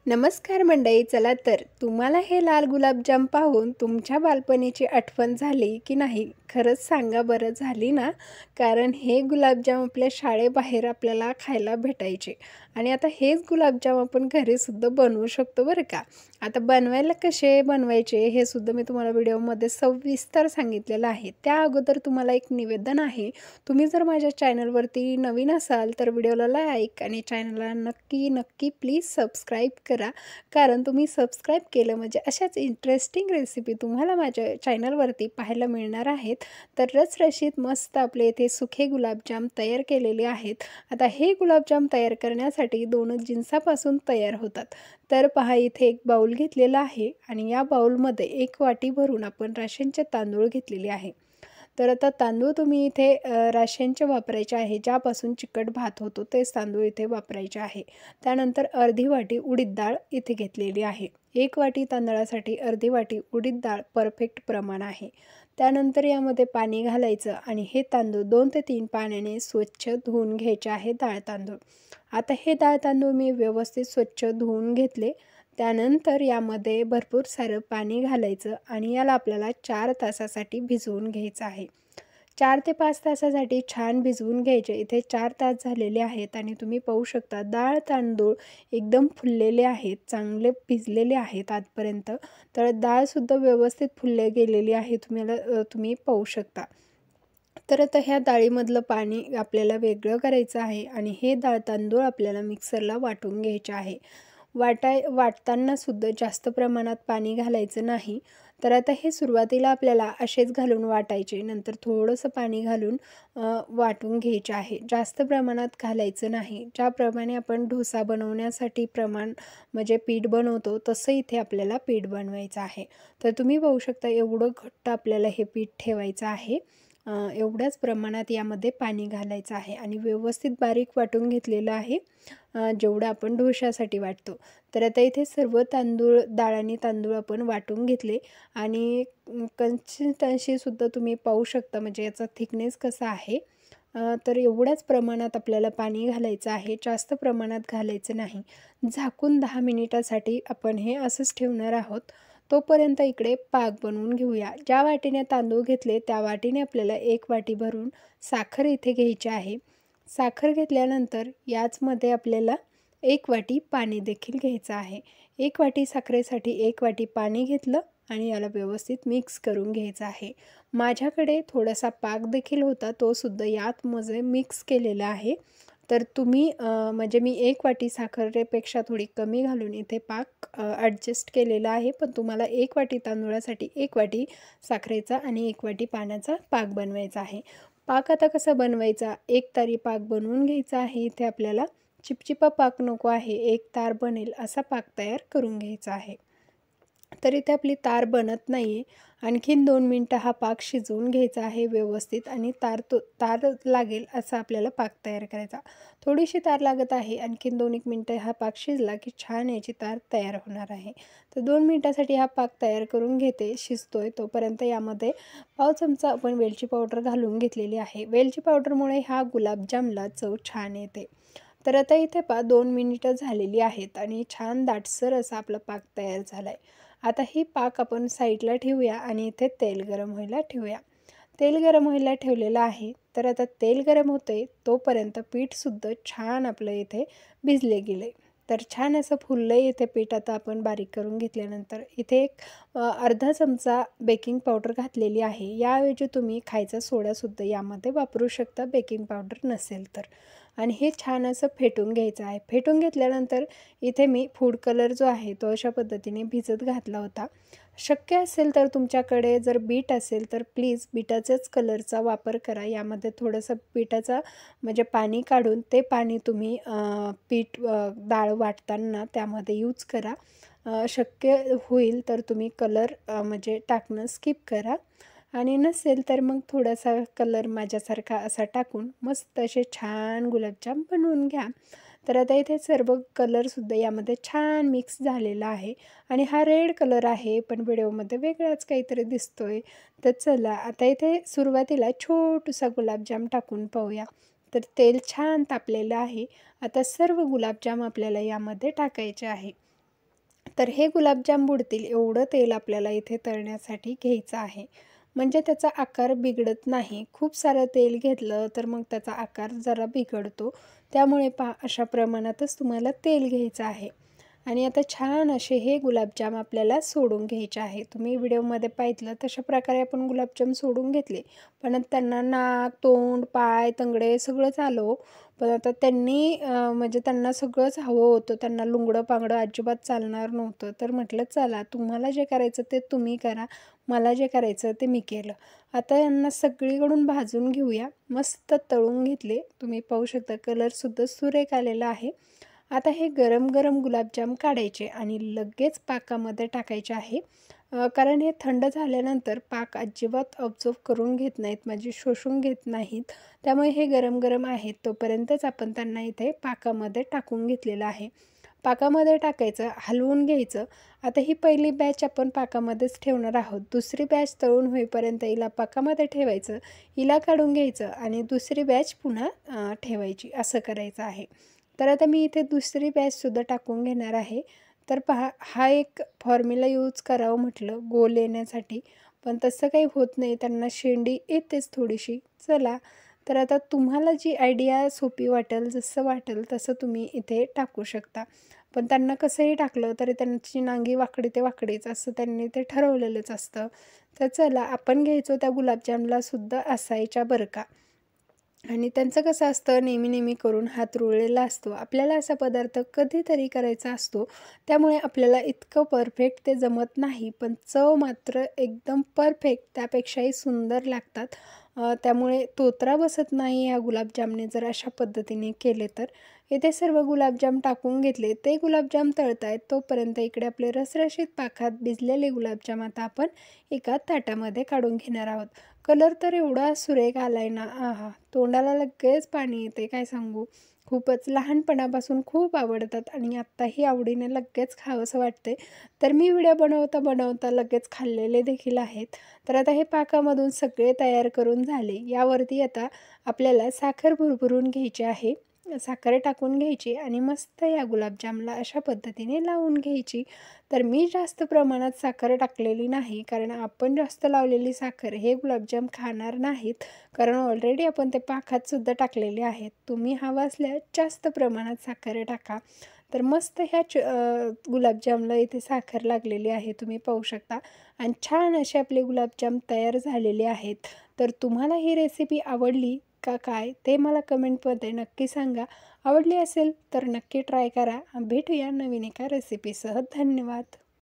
नमस्कार मंडळी. चला तर तुम्हाला हे लाल गुलाबजाम पाहून तुमच्या बालपणीची आठवण झाली की नाही? खरंच सांगा बरं, झाली ना? कारण हे गुलाबजाम आपल्या शाळेबाहेर आपल्याला खायला भेटायचे आणि आता हेच गुलाबजाम आपण घरीसुद्धा बनवू शकतो बरं का. आता बनवायला कसे बनवायचे हे सुद्धा मी तुम्हाला व्हिडिओमध्ये सविस्तर सांगितलेलं आहे. त्या अगोदर तुम्हाला एक निवेदन आहे. तुम्ही जर माझ्या चॅनलवरती नवीन असाल तर व्हिडिओला लाईक आणि चॅनलला नक्की प्लीज सबस्क्राईब करा. कारण तुम्ही सबस्क्राईब केलं म्हणजे अशाच इंटरेस्टिंग रेसिपी तुम्हाला माझ्या चॅनलवरती पाहायला मिळणार आहेत. तर रसरशीत मस्त आपले इथे सुखे गुलाबजाम तयार केलेले आहेत. आता हे गुलाबजाम तयार करण्यासाठी 2 जिन्सापासून तयार होतात. तर पहा, इथे एक बाउल घेतलेला आहे आणि या बाउलमध्ये 1 वाटी भरून आपण राशनचे तांदूळ घेतलेले आहे. तर आता तांदूळ तुम्ही इथे राशनचे वापरायचे आहे, ज्यापासून चिकट भात होतो तेच तांदूळ इथे वापरायचे आहे. त्यानंतर अर्धी वाटी उडीद डाळ इथे घेतलेली आहे. 1 वाटी तांदळासाठी अर्धी वाटी उडीद डाळ परफेक्ट प्रमाण आहे. त्यानंतर यामध्ये पाणी घालायचं आणि हे तांदूळ 2 ते 3 पाण्याने स्वच्छ धुवून घ्यायचे आहे डाळ तांदूळ. आता हे डाळ तांदूळ मी व्यवस्थित स्वच्छ धुवून घेतले. त्यानंतर यामध्ये भरपूर सारं पाणी घालायचं आणि याला आपल्याला 4 तासासाठी भिजवून घ्यायचं आहे. 4 ते 5 तासासाठी छान भिजवून घ्यायचे. इथे 4 तास झालेले आहेत आणि तुम्ही पाहू शकता डाळ तांदूळ एकदम फुललेले आहेत, चांगले भिजलेले आहेत आजपर्यंत. तर डाळसुद्धा व्यवस्थित फुलले गेलेली आहे, तुम्ही पाहू शकता. तर आता ह्या डाळीमधलं पाणी आपल्याला वेगळं करायचं आहे आणि हे डाळ तांदूळ आपल्याला मिक्सरला वाटून घ्यायचे आहे. वाटताना सुद्धा जास्त प्रमाणात पाणी घालायचं नाही. तर आता हे सुरुवातीला आपल्याला असेच घालून वाटायचे, नंतर थोडंसं पाणी घालून वाटून घ्यायचे आहे. जास्त प्रमाणात घालायचं नाही. ज्याप्रमाणे आपण डोसा बनवण्यासाठी प्रमाण म्हणजे पीठ बनवतो तसं इथे आपल्याला पीठ बनवायचं आहे. तर तुम्ही पाहू शकता एवढं घट्ट आपल्याला हे पीठ ठेवायचं आहे. एवढ्याच प्रमाणात यामध्ये पाणी घालायचं आहे आणि व्यवस्थित बारीक वाटून घेतलेलं आहे, जेवढं आपण डोश्यासाठी वाटतो. तर आता इथे सर्व डाळ आणि तांदूळ आपण वाटून घेतले आणि कन्सिस्टन्सीसुद्धा तुम्ही पाहू शकता, म्हणजे याचा थिकनेस कसा आहे. तर एवढ्याच प्रमाणात आपल्याला पाणी घालायचं आहे, जास्त प्रमाणात घालायचं नाही. झाकून 10 मिनिटासाठी आपण हे असंच ठेवणार आहोत. तोपर्यंत इकडे पाक बनवून घेऊया. ज्या वाटीने तांदूळ घेतले त्या वाटीने आपल्याला 1 वाटी भरून साखर इथे घ्यायची आहे. साखर घेतल्यानंतर याचमध्ये आपल्याला 1 वाटी पाणी देखील घ्यायचं आहे. 1 वाटी साखरेसाठी 1 वाटी पाणी घेतलं आणि याला व्यवस्थित मिक्स करून घ्यायचं आहे. माझ्याकडे थोडासा पाक देखील होता, तो सुद्धा यात मिक्स केलेला आहे. तर तुम्ही म्हणजे मी 1 वाटी साखरेपेक्षा थोडी कमी घालून इथे पाक ॲडजस्ट केलेला आहे. पण तुम्हाला 1 वाटी तांदूळासाठी 1 वाटी साखरेचा आणि 1 वाटी पाण्याचा पाक बनवायचा आहे. पाक आता कसा बनवायचा? एकतारी पाक बनवून घ्यायचा आहे. इथे आपल्याला चिपचिपा पाक नको आहे, एक तार बनेल असा पाक तयार करून घ्यायचा आहे. तर इथे आपली तार बनत नाही आहे. आणखीन 2 मिनटं हा पाक शिजवून घ्यायचा आहे व्यवस्थित आणि तार लागेल असा आपल्याला पाक तयार करायचा. थोडीशी तार लागत आहे. आणखीन 2-1 मिनटं हा पाक शिजला की छान याची तार तयार होणार आहे. तर 2 मिनटासाठी हा पाक तयार करून घेते. शिजतोय तोपर्यंत यामध्ये पाव चमचा आपण वेलची पावडर घालून घेतलेली आहे. वेलची पावडरमुळे हा गुलाबजामला चव छान येते. तर आता इथे 2 मिनिटं झालेली आहेत आणि छान दाटसर असा आपला पाक तयार झाला आहे. आता ही पाक आपण साईडला ठेवूया आणि इथे तेल गरम व्हायला ठेवूया. तेल गरम व्हायला ठेवलेलं आहे. तर आता तेल गरम होते तोपर्यंत पीठसुद्धा छान आपलं इथे भिजले गेले. तर छान असं फुललं इथे पीठ. आता आपण बारीक करून घेतल्यानंतर इथे एक अर्धा चमचा बेकिंग पावडर घातलेली आहे. याऐवजी तुम्ही खायचा सोडासुद्धा यामध्ये वापरू शकता, बेकिंग पावडर नसेल तर. आणि हे छान असं फेटून घ्यायचं आहे. फेटून घेतल्यानंतर इथे मी फूड कलर जो आहे तो अशा पद्धतीने भिजत घातला होता. शक्य असेल तर तुमच्याकडे जर बीट असेल तर प्लीज बीटाच्याच कलरचा वापर करा. यामध्ये थोडंसं बीटाचा म्हणजे पाणी काढून ते पाणी तुम्ही डाळ वाटताना त्यामध्ये यूज करा. शक्य होईल तर तुम्ही कलर म्हणजे टाकणं स्किप करा आणि नसेल तर मग थोडासा कलर माझ्यासारखा असा टाकून मस्त असे छान गुलाबजाम बनवून घ्या. तर आता इथे सर्व कलरसुद्धा यामध्ये छान मिक्स झालेला आहे आणि हा रेड कलर आहे पण व्हिडिओमध्ये वेगळाच काहीतरी दिसतोय. तर चला आता इथे सुरुवातीला छोटूसा गुलाबजाम टाकून पाहूया. तर तेल छान तापलेलं आहे. आता सर्व गुलाबजाम आपल्याला यामध्ये टाकायचे आहे. तर हे गुलाबजाम बुडतील एवढं तेल आपल्याला इथे तळण्यासाठी घ्यायचं आहे. म्हणजे त्याचा आकार बिघडत नाही. खूप सारं तेल घेतलं तर मग त्याचा आकार जरा बिघडतो. त्यामुळे अशा प्रमाणातच तुम्हाला तेल घ्यायचं आहे. आणि आता छान असे हे गुलाबजाम आपल्याला सोडून घ्यायचे आहे. तुम्ही व्हिडिओमध्ये पाहिलं तशा प्रकारे आपण गुलाबजाम सोडून घेतले. पण त्यांना नाक, तोंड, पाय, तंगडे सगळंच आलं हो. पण आता त्यांनी म्हणजे त्यांना सगळंच हवं होतं. त्यांना लुंगडं-पांगडं अजिबात चालणार नव्हतं. तर म्हटलं चला तुम्हाला जे करायचं ते तुम्ही करा. मला जे करायचं ते मी केलं. आता यांना सगळीकडून भाजून घेऊया. मस्त तळून घेतले. तुम्ही पाहू शकता कलरसुद्धा सुरेख आलेला आहे. आता हे गरम-गरम गुलाबजाम काढायचे आणि लगेच पाकामध्ये टाकायचे आहे. कारण हे थंड झाल्यानंतर पाक अजिबात ऑब्झर्व करून घेत नाहीत, म्हणजे शोषून घेत नाहीत. त्यामुळे हे गरम-गरम आहेत तोपर्यंतच आपण त्यांना इथे पाकामध्ये टाकून घेतलेलं आहे. पाकामध्ये टाकायचं, हलवून घ्यायचं. आता ही पहिली बॅच आपण पाकामध्येच ठेवणार आहोत. दुसरी बॅच तळून होईपर्यंत हिला पाकामध्ये ठेवायचं, हिला काढून घ्यायचं आणि दुसरी बॅच पुन्हा ठेवायची, असं करायचं आहे. तर आता मी इथे दुसरी बॅचसुद्धा टाकून घेणार आहे. तर पहा, हा एक फॉर्म्युला यूज करावं म्हटलं गोल येण्यासाठी, पण तसं काही होत नाही. त्यांना शेंडी येतेच थोडीशी. चला, तर आता तुम्हाला जी आयडिया सोपी वाटेल, जसं वाटेल तसं तुम्ही इथे टाकू शकता. पण त्यांना कसंही टाकलं तरी त्यांची नांगी वाकडी ते वाकडीच असं त्यांनी ते ठरवलेलंच असतं. तर चला, आपण घ्यायचो त्या गुलाबजामलासुद्धा असायच्या बरं का. आणि त्यांचं कसं असतं, नेहमी-नेहमी करून हात रुळलेला असतो. आपल्याला असा पदार्थ कधीतरी करायचा असतो. त्यामुळे आपल्याला इतकं परफेक्ट ते जमत नाही. पण चव मात्र एकदम परफेक्ट, त्यापेक्षाही सुंदर लागतात. त्यामुळे तोत्रा बसत नाही ह्या गुलाबजामने जर अशा पद्धतीने केले तर. इथे सर्व गुलाबजाम टाकून घेतले. ते गुलाबजाम तळतायत तोपर्यंत इकडे आपले रसरशीत पाकात भिजलेले गुलाबजाम आता आपण एका ताटामध्ये काढून घेणार आहोत. कलर तर एवढा सुरेख आलाय ना, आहा! तोंडाला लगेच पाणी येते, काय सांगू. खूपच लहानपणापासून खूप आवडतात आणि आत्ताही आवडीने लगेच खावंसं वाटते. तर मी व्हिडिओ बनवता लगेच खाल्लेले देखील आहेत. तर आता हे पाकामधून सगळे तयार करून झाले. यावरती आता आपल्याला साखर भुरभुरून घ्यायची आहे. साखर टाकून घ्यायची आणि मस्त या गुलाबजामला अशा पद्धतीने लावून घ्यायची. तर मी जास्त प्रमाणात साखर टाकलेली नाही, कारण आपण जास्त लावलेली साखर हे गुलाबजाम खाणार नाहीत. कारण ऑलरेडी आपण ते पाकातसुद्धा टाकलेले आहेत. तुम्ही हवं असल्यास जास्त प्रमाणात साखर टाका. तर मस्त ह्या गुलाबजामला इथे साखर लागलेली आहे, तुम्ही पाहू शकता. आणि छान असे आपले गुलाबजाम तयार झालेले आहेत. तर तुम्हाला ही रेसिपी आवडली का काय ते मला कमेंटमध्ये नक्की सांगा. आवडली असेल तर नक्की ट्राय करा. भेटूया नवीन एका रेसिपीसह. धन्यवाद.